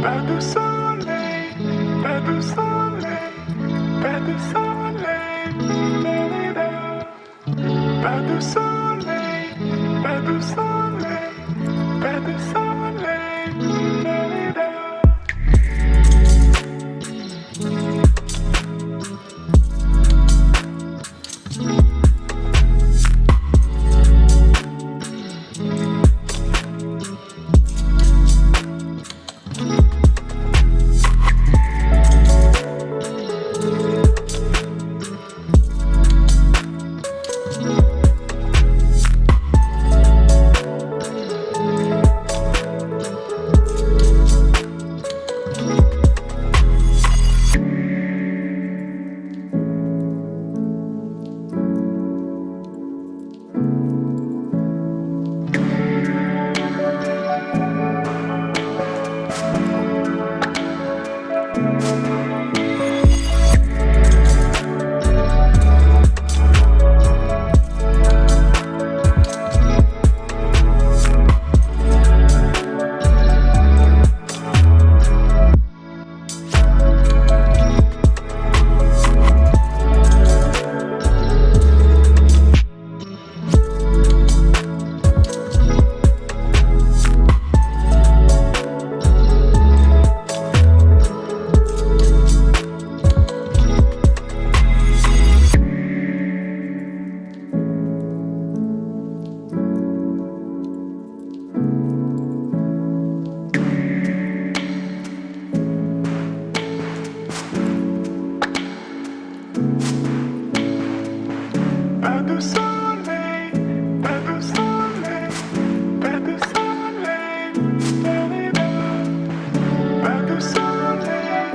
Pas de soleil, pas de soleil, pas de soleil, pas de soleil, pas de soleil, pas de soleil, pas de soleil, pas de soleil, pas de soleil, pas de soleil, pas de soleil, pas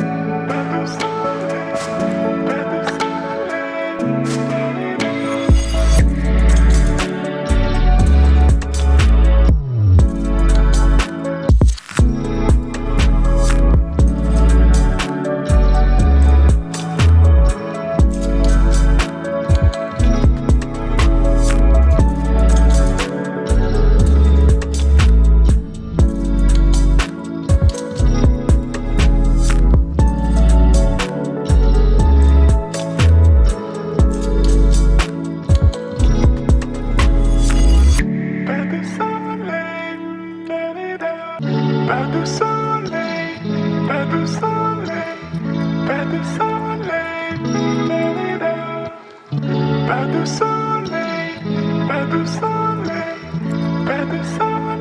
de Pas de soleil, pas de soleil, pas de soleil, pas de soleil, pas de soleil, pas de soleil.